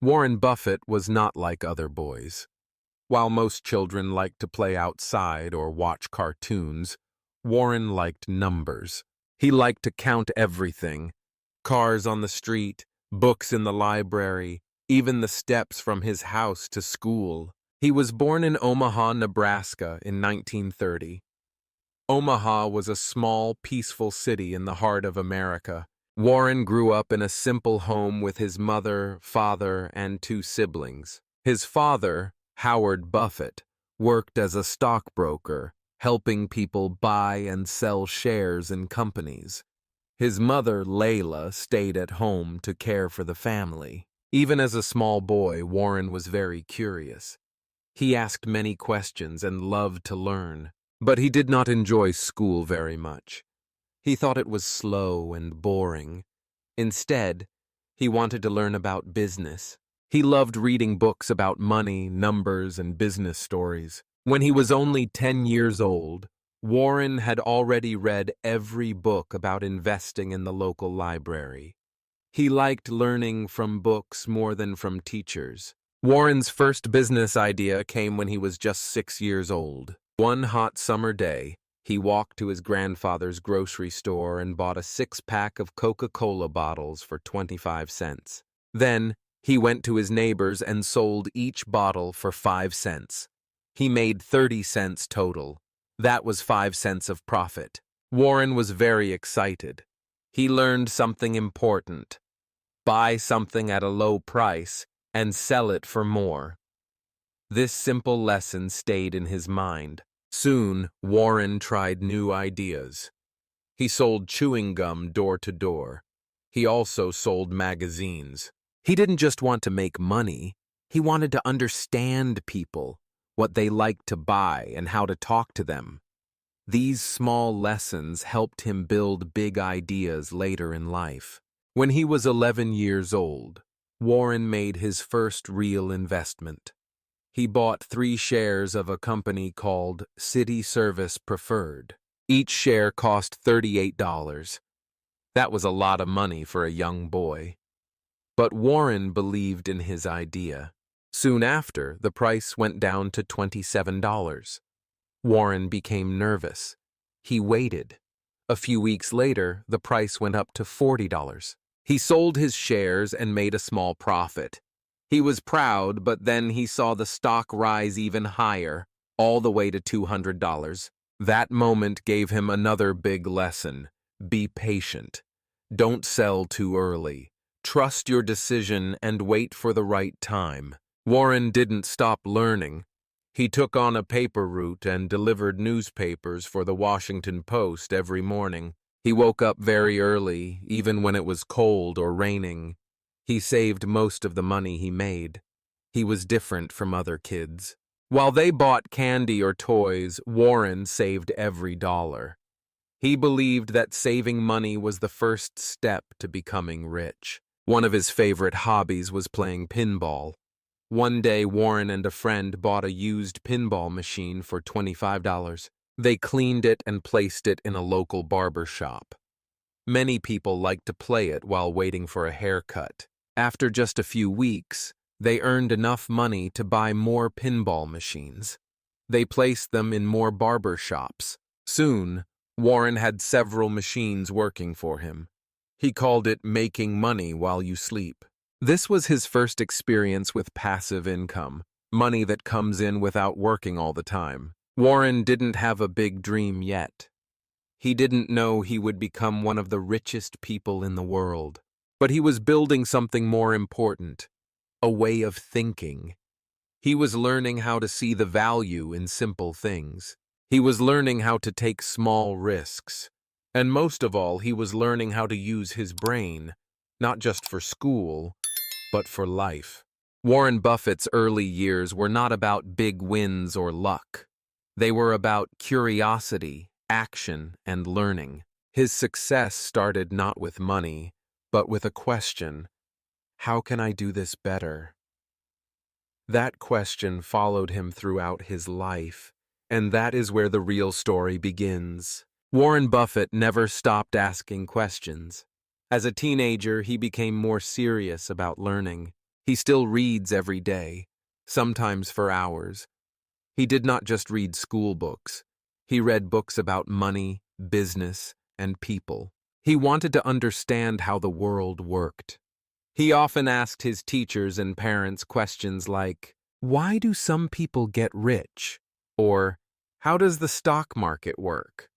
Warren Buffett was not like other boys. While most children liked to play outside or watch cartoons, Warren liked numbers. He liked to count everything: cars on the street, books in the library, even the steps from his house to school. He was born in Omaha, Nebraska in 1930. Omaha was a small, peaceful city in the heart of America. Warren grew up in a simple home with his mother, father, and two siblings. His father, Howard Buffett, worked as a stockbroker, helping people buy and sell shares in companies. His mother, Layla, stayed at home to care for the family. Even as a small boy, Warren was very curious. He asked many questions and loved to learn, but he did not enjoy school very much. He thought it was slow and boring. Instead, he wanted to learn about business. He loved reading books about money, numbers, and business stories. When he was only 10 years old, Warren had already read every book about investing in the local library. He liked learning from books more than from teachers. Warren's first business idea came when he was just 6 years old. One hot summer day, he walked to his grandfather's grocery store and bought a 6-pack of Coca-Cola bottles for 25 cents. Then, he went to his neighbors and sold each bottle for 5 cents. He made 30 cents total. That was 5 cents of profit. Warren was very excited. He learned something important: buy something at a low price and sell it for more. This simple lesson stayed in his mind. Soon, Warren tried new ideas. He sold chewing gum door to door. He also sold magazines. He didn't just want to make money. He wanted to understand people, what they liked to buy, and how to talk to them. These small lessons helped him build big ideas later in life. When he was 11 years old, Warren made his first real investment. He bought 3 shares of a company called City Service Preferred. Each share cost $38. That was a lot of money for a young boy. But Warren believed in his idea. Soon after, the price went down to $27. Warren became nervous. He waited. A few weeks later, the price went up to $40. He sold his shares and made a small profit. He was proud, but then he saw the stock rise even higher, all the way to $200. That moment gave him another big lesson: be patient. Don't sell too early. Trust your decision and wait for the right time. Warren didn't stop learning. He took on a paper route and delivered newspapers for the Washington Post every morning. He woke up very early, even when it was cold or raining. He saved most of the money he made. He was different from other kids. While they bought candy or toys, Warren saved every dollar. He believed that saving money was the first step to becoming rich. One of his favorite hobbies was playing pinball. One day, Warren and a friend bought a used pinball machine for $25. They cleaned it and placed it in a local barber shop. Many people liked to play it while waiting for a haircut. After just a few weeks, they earned enough money to buy more pinball machines. They placed them in more barber shops. Soon, Warren had several machines working for him. He called it making money while you sleep. This was his first experience with passive income, money that comes in without working all the time. Warren didn't have a big dream yet. He didn't know he would become one of the richest people in the world. But he was building something more important: a way of thinking. He was learning how to see the value in simple things. He was learning how to take small risks. And most of all, he was learning how to use his brain, not just for school, but for life. Warren Buffett's early years were not about big wins or luck. They were about curiosity, action, and learning. His success started not with money, but with a question: how can I do this better? That question followed him throughout his life, and that is where the real story begins. Warren Buffett never stopped asking questions. As a teenager, he became more serious about learning. He still reads every day, sometimes for hours. He did not just read school books. He read books about money, business, and people. He wanted to understand how the world worked. He often asked his teachers and parents questions like, "Why do some people get rich?" Or, "How does the stock market work?"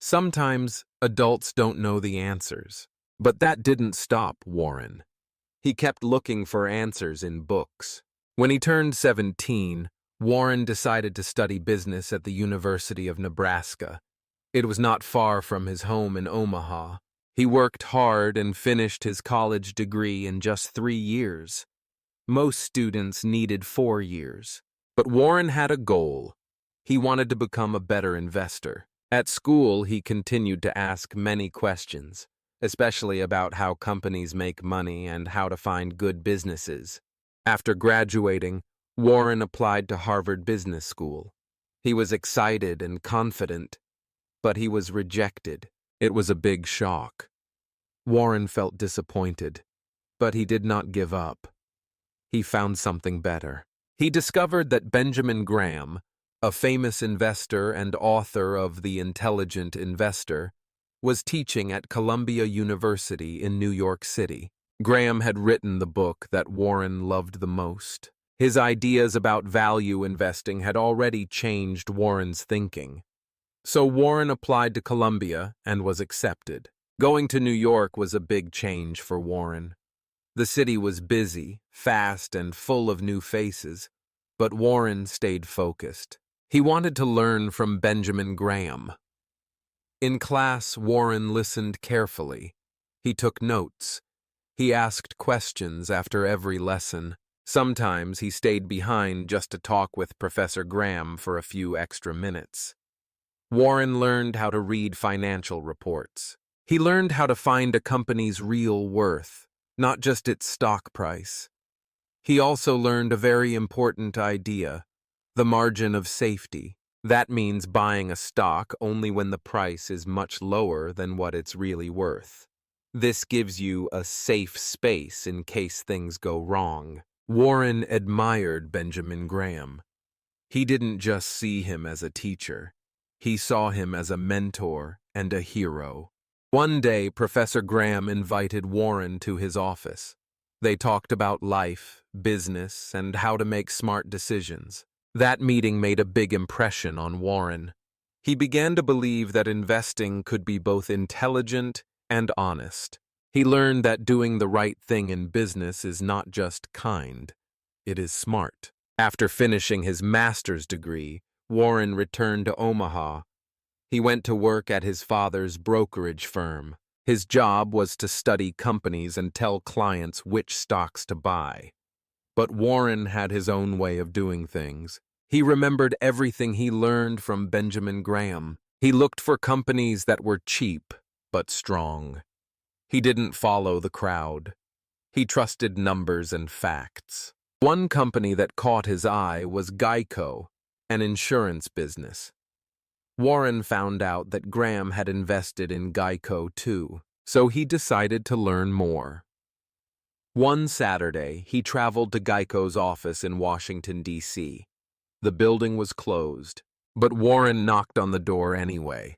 Sometimes adults don't know the answers, but that didn't stop Warren. He kept looking for answers in books. When he turned 17, Warren decided to study business at the University of Nebraska. It was not far from his home in Omaha. He worked hard and finished his college degree in just 3 years. Most students needed 4 years. But Warren had a goal. He wanted to become a better investor. At school, he continued to ask many questions, especially about how companies make money and how to find good businesses. After graduating, Warren applied to Harvard Business School. He was excited and confident, but he was rejected. It was a big shock. Warren felt disappointed, but he did not give up. He found something better. He discovered that Benjamin Graham, a famous investor and author of The Intelligent Investor, was teaching at Columbia University in New York City. Graham had written the book that Warren loved the most. His ideas about value investing had already changed Warren's thinking. So Warren applied to Columbia and was accepted. Going to New York was a big change for Warren. The city was busy, fast, and full of new faces, but Warren stayed focused. He wanted to learn from Benjamin Graham. In class, Warren listened carefully. He took notes. He asked questions after every lesson. Sometimes he stayed behind just to talk with Professor Graham for a few extra minutes. Warren learned how to read financial reports. He learned how to find a company's real worth, not just its stock price. He also learned a very important idea: the margin of safety. That means buying a stock only when the price is much lower than what it's really worth. This gives you a safe space in case things go wrong. Warren admired Benjamin Graham. He didn't just see him as a teacher. He saw him as a mentor and a hero. One day, Professor Graham invited Warren to his office. They talked about life, business, and how to make smart decisions. That meeting made a big impression on Warren. He began to believe that investing could be both intelligent and honest. He learned that doing the right thing in business is not just kind, it is smart. After finishing his master's degree, Warren returned to Omaha. He went to work at his father's brokerage firm. His job was to study companies and tell clients which stocks to buy. But Warren had his own way of doing things. He remembered everything he learned from Benjamin Graham. He looked for companies that were cheap but strong. He didn't follow the crowd. He trusted numbers and facts. One company that caught his eye was Geico, an insurance business. Warren found out that Graham had invested in Geico too, so he decided to learn more. One Saturday, he traveled to Geico's office in Washington, D.C. The building was closed, but Warren knocked on the door anyway.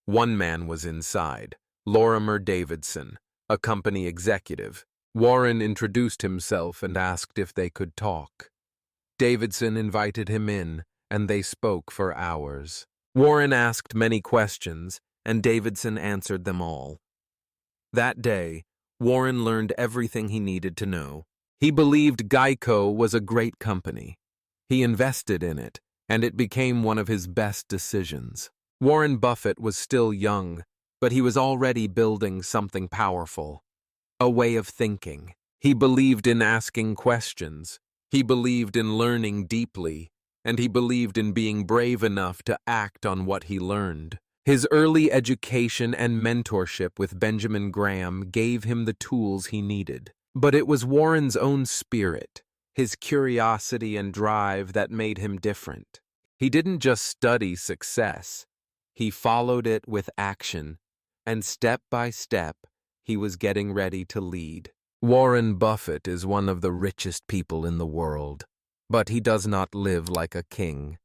One man was inside, Lorimer Davidson, a company executive. Warren introduced himself and asked if they could talk. Davidson invited him in, and they spoke for hours. Warren asked many questions, and Davidson answered them all. That day, Warren learned everything he needed to know. He believed Geico was a great company. He invested in it, and it became one of his best decisions. Warren Buffett was still young, but he was already building something powerful. A way of thinking. He believed in asking questions. He believed in learning deeply, and he believed in being brave enough to act on what he learned. His early education and mentorship with Benjamin Graham gave him the tools he needed. But it was Warren's own spirit, his curiosity and drive that made him different. He didn't just study success. He followed it with action, and step by step, he was getting ready to lead. Warren Buffett is one of the richest people in the world, but he does not live like a king.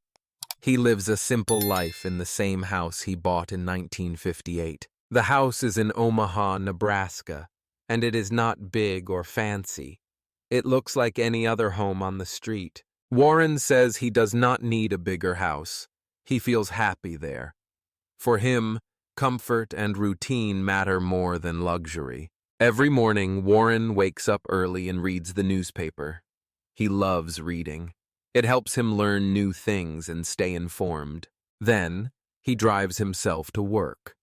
He lives a simple life in the same house he bought in 1958. The house is in Omaha, Nebraska, and it is not big or fancy. It looks like any other home on the street. Warren says he does not need a bigger house. He feels happy there. For him, comfort and routine matter more than luxury. Every morning, Warren wakes up early and reads the newspaper. He loves reading. It helps him learn new things and stay informed. Then, he drives himself to work.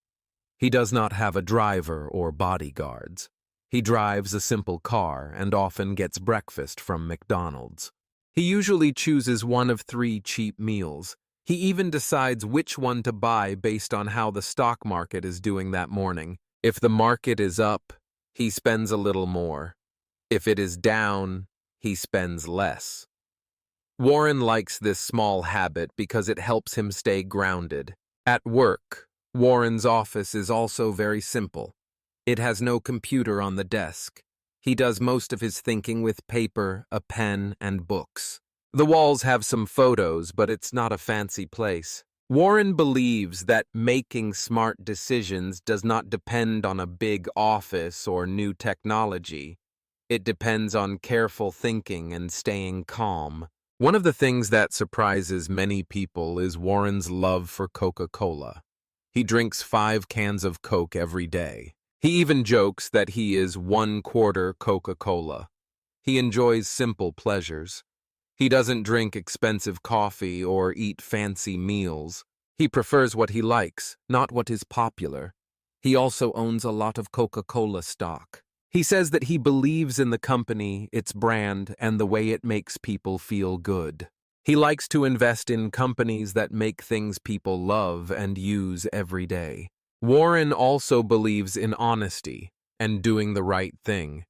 He does not have a driver or bodyguards. He drives a simple car and often gets breakfast from McDonald's. He usually chooses one of 3 cheap meals. He even decides which one to buy based on how the stock market is doing that morning. If the market is up, he spends a little more. If it is down, he spends less. Warren likes this small habit because it helps him stay grounded. At work, Warren's office is also very simple. It has no computer on the desk. He does most of his thinking with paper, a pen, and books. The walls have some photos, but it's not a fancy place. Warren believes that making smart decisions does not depend on a big office or new technology. It depends on careful thinking and staying calm. One of the things that surprises many people is Warren's love for Coca-Cola. He drinks 5 cans of Coke every day. He even jokes that he is 1/4 Coca-Cola. He enjoys simple pleasures. He doesn't drink expensive coffee or eat fancy meals. He prefers what he likes, not what is popular. He also owns a lot of Coca-Cola stock. He says that he believes in the company, its brand, and the way it makes people feel good. He likes to invest in companies that make things people love and use every day. Warren also believes in honesty and doing the right thing.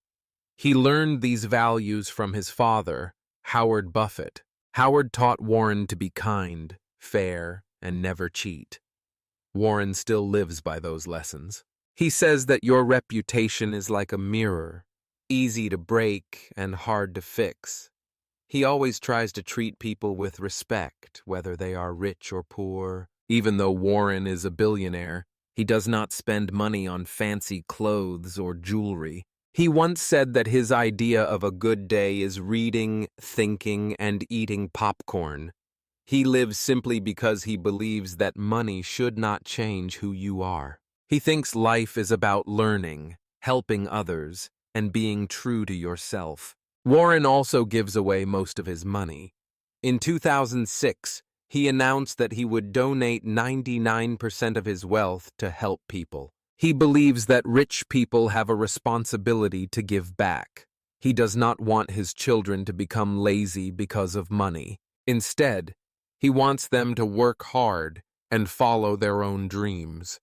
He learned these values from his father, Howard Buffett. Howard taught Warren to be kind, fair, and never cheat. Warren still lives by those lessons. He says that your reputation is like a mirror, easy to break and hard to fix. He always tries to treat people with respect, whether they are rich or poor. Even though Warren is a billionaire, he does not spend money on fancy clothes or jewelry. He once said that his idea of a good day is reading, thinking, and eating popcorn. He lives simply because he believes that money should not change who you are. He thinks life is about learning, helping others, and being true to yourself. Warren also gives away most of his money. In 2006, he announced that he would donate 99% of his wealth to help people. He believes that rich people have a responsibility to give back. He does not want his children to become lazy because of money. Instead, he wants them to work hard and follow their own dreams.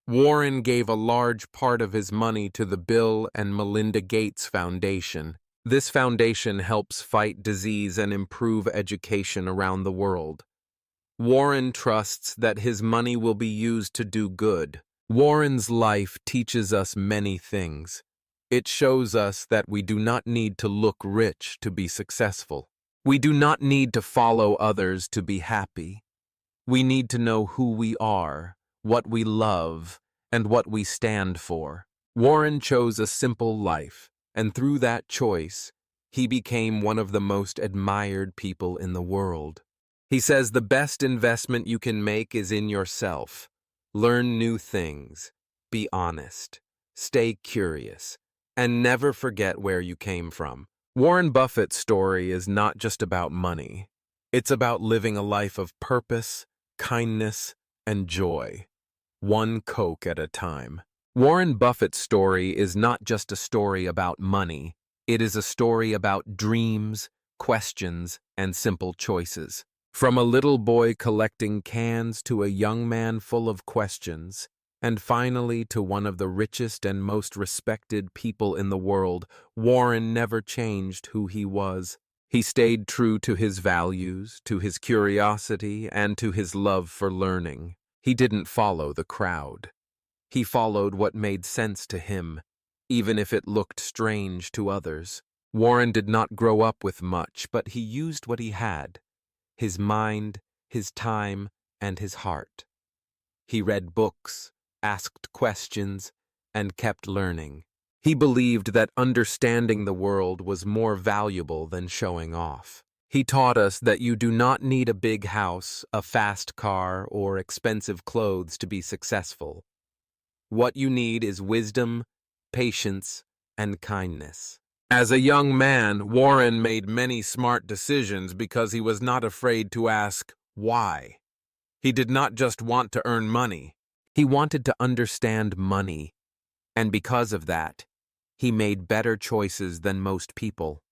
Warren gave a large part of his money to the Bill and Melinda Gates Foundation. This foundation helps fight disease and improve education around the world. Warren trusts that his money will be used to do good. Warren's life teaches us many things. It shows us that we do not need to look rich to be successful. We do not need to follow others to be happy. We need to know who we are, what we love, and what we stand for. Warren chose a simple life, and through that choice, he became one of the most admired people in the world. He says the best investment you can make is in yourself. Learn new things, be honest, stay curious, and never forget where you came from. Warren Buffett's story is not just about money. It's about living a life of purpose, kindness, and joy. One Coke at a time. Warren Buffett's story is not just a story about money. It is a story about dreams, questions, and simple choices. From a little boy collecting cans to a young man full of questions, and finally to one of the richest and most respected people in the world, Warren never changed who he was. He stayed true to his values, to his curiosity, and to his love for learning. He didn't follow the crowd. He followed what made sense to him, even if it looked strange to others. Warren did not grow up with much, but he used what he had: his mind, his time, and his heart. He read books, asked questions, and kept learning. He believed that understanding the world was more valuable than showing off. He taught us that you do not need a big house, a fast car, or expensive clothes to be successful. What you need is wisdom, patience, and kindness. As a young man, Warren made many smart decisions because he was not afraid to ask why. He did not just want to earn money. He wanted to understand money, and because of that, he made better choices than most people.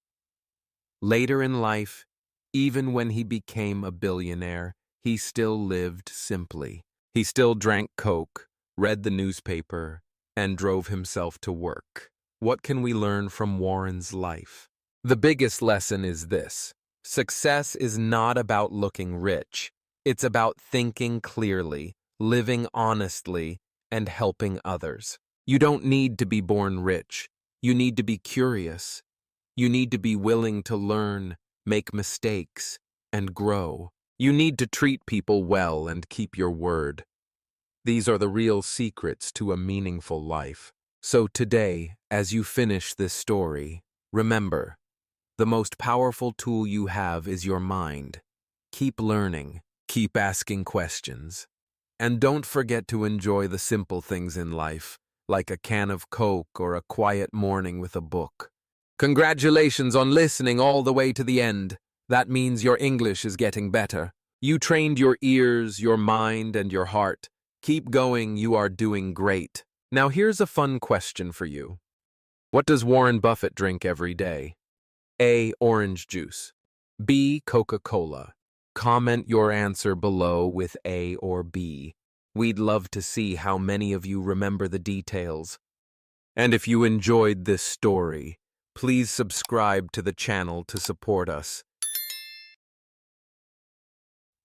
Later in life, even when he became a billionaire, he still lived simply. He still drank Coke, read the newspaper, and drove himself to work. What can we learn from Warren's life? The biggest lesson is this: success is not about looking rich. It's about thinking clearly, living honestly, and helping others. You don't need to be born rich. You need to be curious. You need to be willing to learn, make mistakes, and grow. You need to treat people well and keep your word. These are the real secrets to a meaningful life. So today, as you finish this story, remember, the most powerful tool you have is your mind. Keep learning, keep asking questions, and don't forget to enjoy the simple things in life, like a can of Coke or a quiet morning with a book. Congratulations on listening all the way to the end. That means your English is getting better. You trained your ears, your mind, and your heart. Keep going, you are doing great. Now here's a fun question for you. What does Warren Buffett drink every day? A. Orange juice. B. Coca-Cola. Comment your answer below with A or B. We'd love to see how many of you remember the details. And if you enjoyed this story, please subscribe to the channel to support us.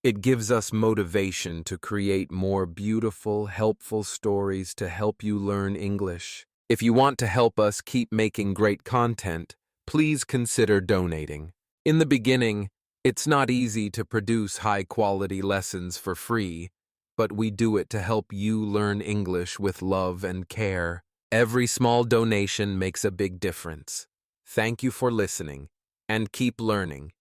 It gives us motivation to create more beautiful, helpful stories to help you learn English. If you want to help us keep making great content, please consider donating. In the beginning, it's not easy to produce high-quality lessons for free, but we do it to help you learn English with love and care. Every small donation makes a big difference. Thank you for listening, and keep learning.